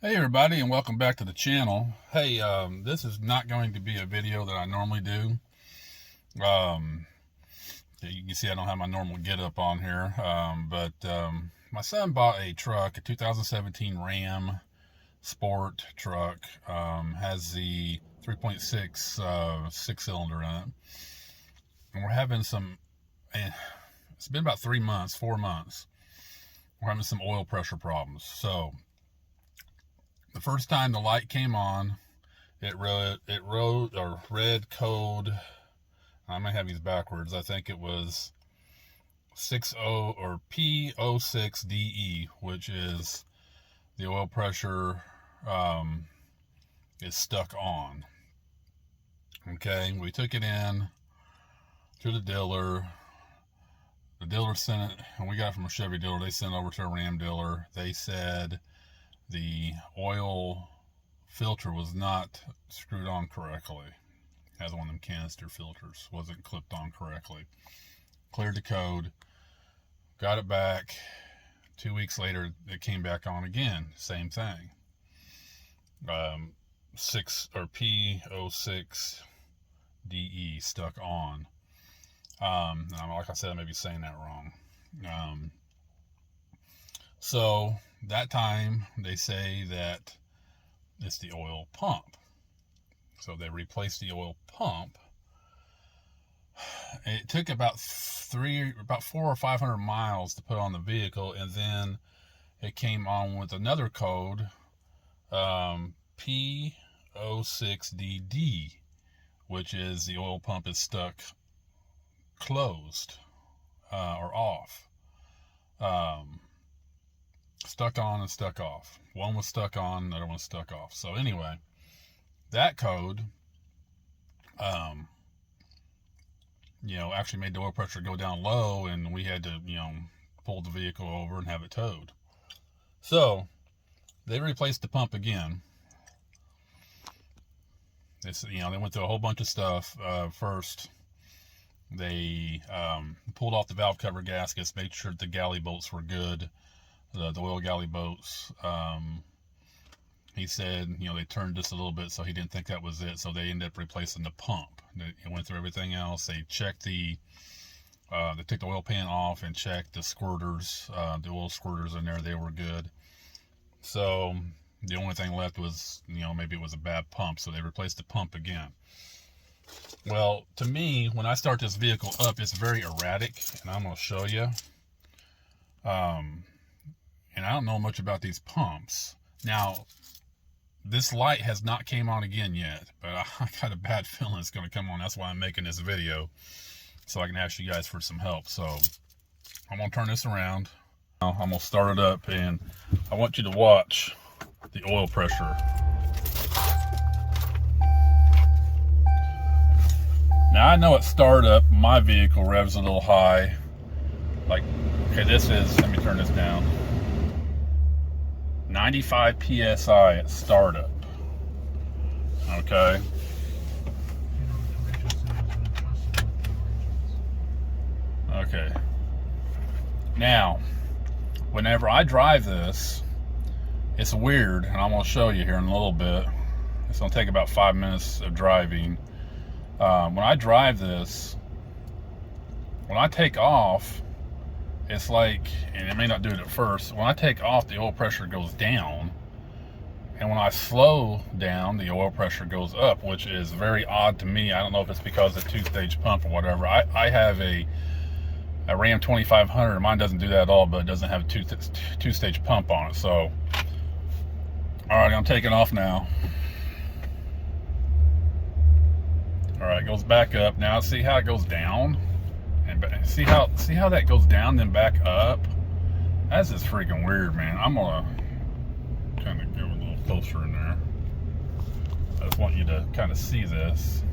Hey everybody, and welcome back to the channel. Hey, this is not going to be a video that I normally do. You can see I don't have my normal get up on here, but my son bought a truck, a 2017 Ram Sport truck. Has the 3.6 six-cylinder in it, and we're having some. It's been about 3 months, 4 months. We're having some oil pressure problems. So the first time the light came on, it read code. I might have these backwards. I think it was 60 or p06de, which is the oil pressure is stuck on. Okay, we took it in to the dealer. The dealer sent it, and we got it from a Chevy dealer. They sent it over to a Ram dealer. They said the oil filter was not screwed on correctly. It has one of them canister filters, wasn't clipped on correctly. Cleared the code, got it back. 2 weeks later, it came back on again. Same thing. 6 or p06de stuck on. Like I said, I may be saying that wrong. So that time they say that it's the oil pump. So they replaced the oil pump. It took about 400 or 500 miles to put on the vehicle, and then it came on with another code, p06dd, which is the oil pump is stuck closed or off. Stuck on and stuck off. One was stuck on, the other one was stuck off. So anyway, that code, actually made the oil pressure go down low, and we had to, pull the vehicle over and have it towed. So they replaced the pump again. They went through a whole bunch of stuff. First, they pulled off the valve cover gaskets, made sure the galley bolts were good. The oil galley bolts. He said, they turned just a little bit, so he didn't think that was it. So they ended up replacing the pump. They went through everything else. They checked they took the oil pan off and checked the squirters, the oil squirters in there. They were good. So the only thing left was, maybe it was a bad pump. So they replaced the pump again. Well, to me, when I start this vehicle up, it's very erratic, and I'm going to show you. And I don't know much about these pumps. Now, this light has not came on again yet, but I got a bad feeling it's going to come on. That's why I'm making this video, so I can ask you guys for some help. So I'm going to turn this around. I'm going to start it up, and I want you to watch the oil pressure. Now, I know at startup, my vehicle revs a little high. Like, okay, this is, let me turn this down. 95 PSI at startup. Okay. Okay. Now, whenever I drive this, it's weird, and I'm going to show you here in a little bit. It's going to take about 5 minutes of driving. When I drive this, when I take off, it's like, and it may not do it at first, when I take off, the oil pressure goes down, and when I slow down, the oil pressure goes up, which is very odd to me. I don't know if it's because of the two-stage pump or whatever. I have a Ram 2500. Mine doesn't do that at all, but it doesn't have a two-stage pump on it. So, all right, I'm taking off now. All right, it goes back up. Now see how it goes down? And see how that goes down then back up? That's just freaking weird, man. I'm gonna kind of go a little closer in there. I just want you to kind of see this.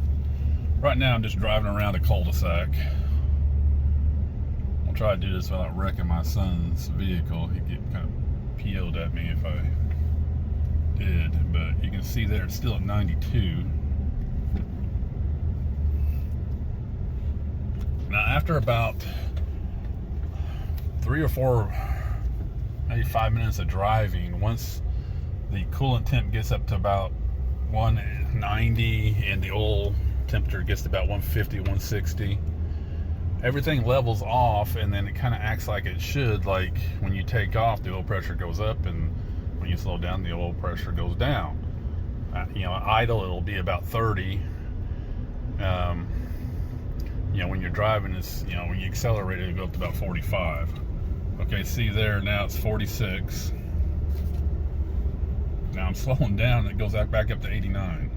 Right now I'm just driving around a cul-de-sac. I'll try to do this without wrecking my son's vehicle. He'd get kind of PO'd at me if I did, but you can see there it's still at 92. Now, after about 3 or 4, maybe 5 minutes of driving, once the coolant temp gets up to about 190 and the oil temperature gets to about 150, 160. Everything levels off, and then it kind of acts like it should. Like when you take off, the oil pressure goes up, and when you slow down, the oil pressure goes down. You know, idle, it'll be about 30. You know, when you're driving, it's, you know, when you accelerate it, it'll go up to about 45. Okay, see there, now it's 46. Now I'm slowing down, and it goes back up to 89.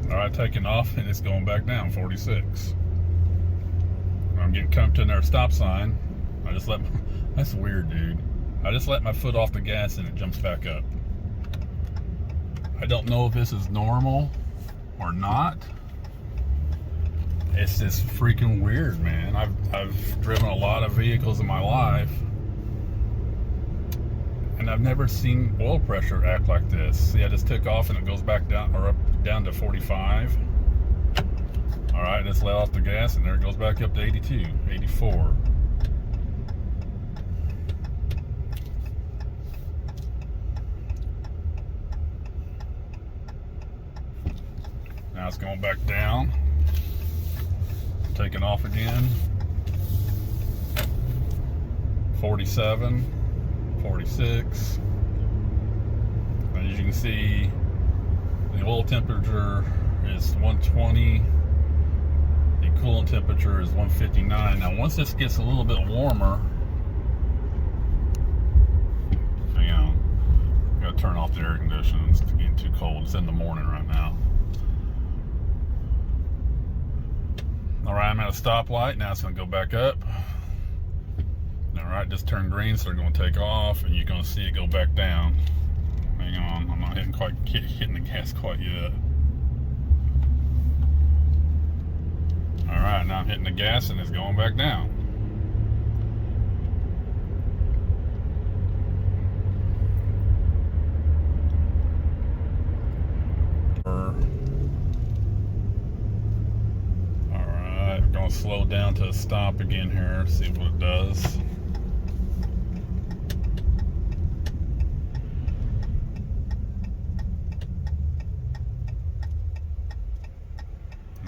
Alright, taking off, and it's going back down, 46. I'm getting come to another stop sign. I just let that's weird, dude. I just let my foot off the gas and it jumps back up. I don't know if this is normal or not. It's just freaking weird, man. I've driven a lot of vehicles in my life, and I've never seen oil pressure act like this. See, I just took off and it goes back down, or up down to 45. All right, just let off the gas, and there it goes back up to 82, 84. Now it's going back down. Taking off again. 47, 46. As you can see, the oil temperature is 120. The coolant temperature is 159. Now, once this gets a little bit warmer, hang on, gotta turn off the air conditioning. It's getting too cold. It's in the morning right now. All right, I'm at a stoplight. Now it's gonna go back up. All right, just turned green, so they're gonna take off, and you're gonna see it go back down. Hang on, I'm not hitting the gas quite yet. All right, now I'm hitting the gas and it's going back down. All right, we're gonna slow down to a stop again here, see what it does.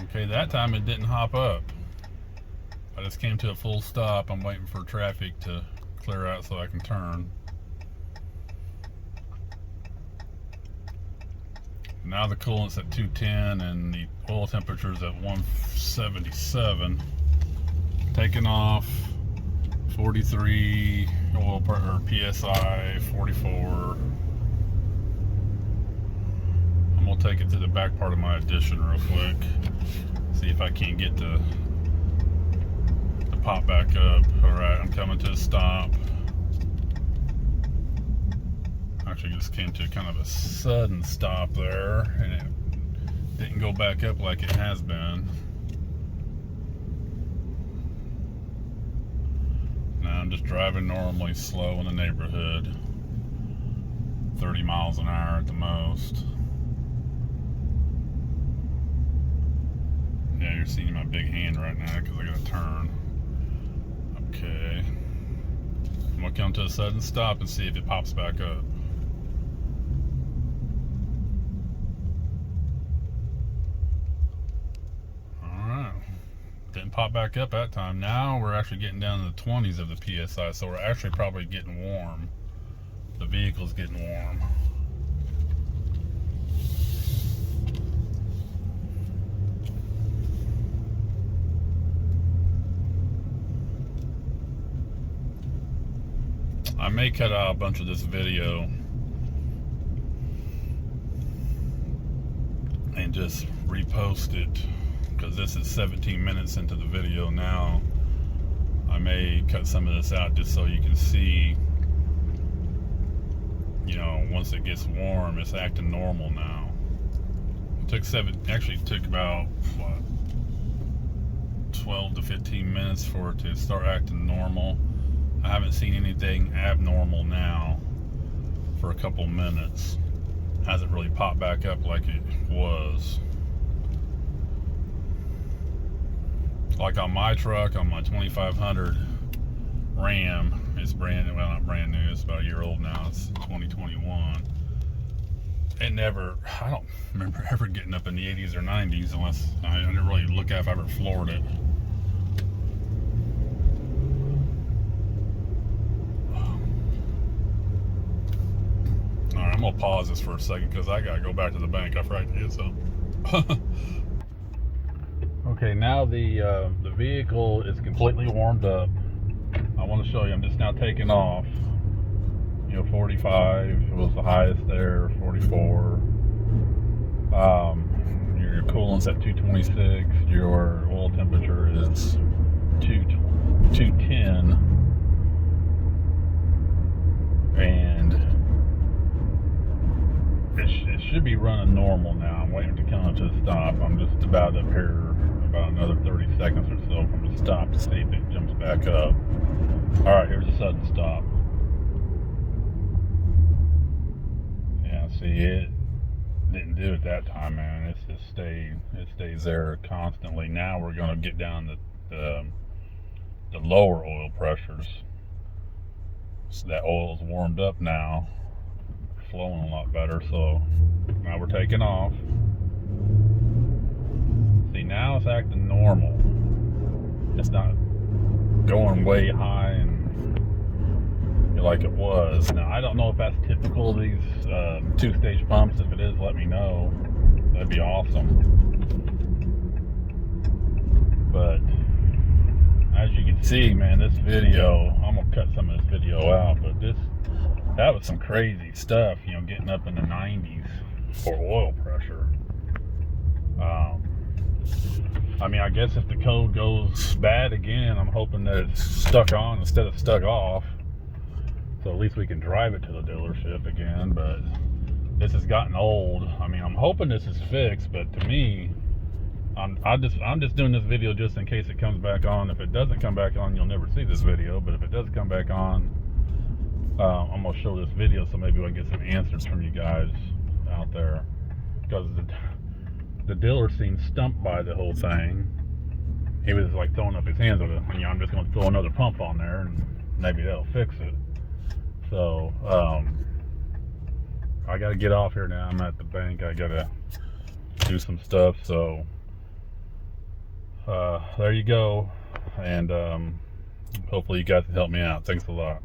Okay, that time it didn't hop up. I just came to a full stop. I'm waiting for traffic to clear out so I can turn. Now the coolant's at 210 and the oil temperature's at 177. Taking off, 43 oil or PSI, 44. I'm gonna take it to the back part of my addition real quick. See if I can't get to pop back up. All right, I'm coming to a stop. Actually, just came to kind of a sudden stop there, and it didn't go back up like it has been. Now I'm just driving normally, slow in the neighborhood, 30 miles an hour at the most. Yeah, you're seeing my big hand right now because I gotta turn. Okay. I'm gonna come to a sudden stop and see if it pops back up. Alright. Didn't pop back up that time. Now we're actually getting down to the 20s of the PSI, so we're actually probably getting warm. The vehicle's getting warm. I may cut out a bunch of this video and just repost it, because this is 17 minutes into the video now. I may cut some of this out just so you can see, you know, once it gets warm, it's acting normal now. It took about, what, 12 to 15 minutes for it to start acting normal. I haven't seen anything abnormal now for a couple minutes. hasn't really popped back up like it was. Like on my truck, on my 2500 Ram, it's brand new. Well, not brand new, it's about a year old now. It's 2021. It never, I don't remember ever getting up in the 80s or 90s unless I didn't really look at if I ever floored it. Alright, I'm gonna pause this for a second because I gotta go back to the bank. I forgot to hit something. Okay, now the vehicle is completely warmed up. I want to show you. I'm just now taking off. You know, 45 was the highest there. 44. Your coolant's at 226. Your oil temperature is 210, and it should be running normal now. I'm waiting to come up to a stop. I'm just about up here. About another 30 seconds or so from the stop to see if it jumps back up. All right, here's a sudden stop. Yeah, see, it didn't do it that time, man. It's just it stays there constantly. Now we're going to get down the lower oil pressures. So that oil's warmed up now, flowing a lot better. So now we're taking off. See, now it's acting normal. It's not going way high and like it was. Now, I don't know if that's typical of these two-stage pumps. If it is, let me know. That'd be awesome. But as you can see, man, this video, I'm gonna cut some of this video out, but that was some crazy stuff, you know, getting up in the 90s for oil pressure. I mean, I guess if the code goes bad again, I'm hoping that it's stuck on instead of stuck off. So at least we can drive it to the dealership again, but this has gotten old. I mean, I'm hoping this is fixed, but to me, I'm just doing this video just in case it comes back on. If it doesn't come back on, you'll never see this video, but if it does come back on, I'm gonna show this video so maybe I can get some answers from you guys out there, because the dealer seemed stumped by the whole thing. He was like throwing up his hands with it. You know, I'm just going to throw another pump on there and maybe that'll fix it. So, I got to get off here now. I'm at the bank. I got to do some stuff. So, there you go. And hopefully you guys can help me out. Thanks a lot.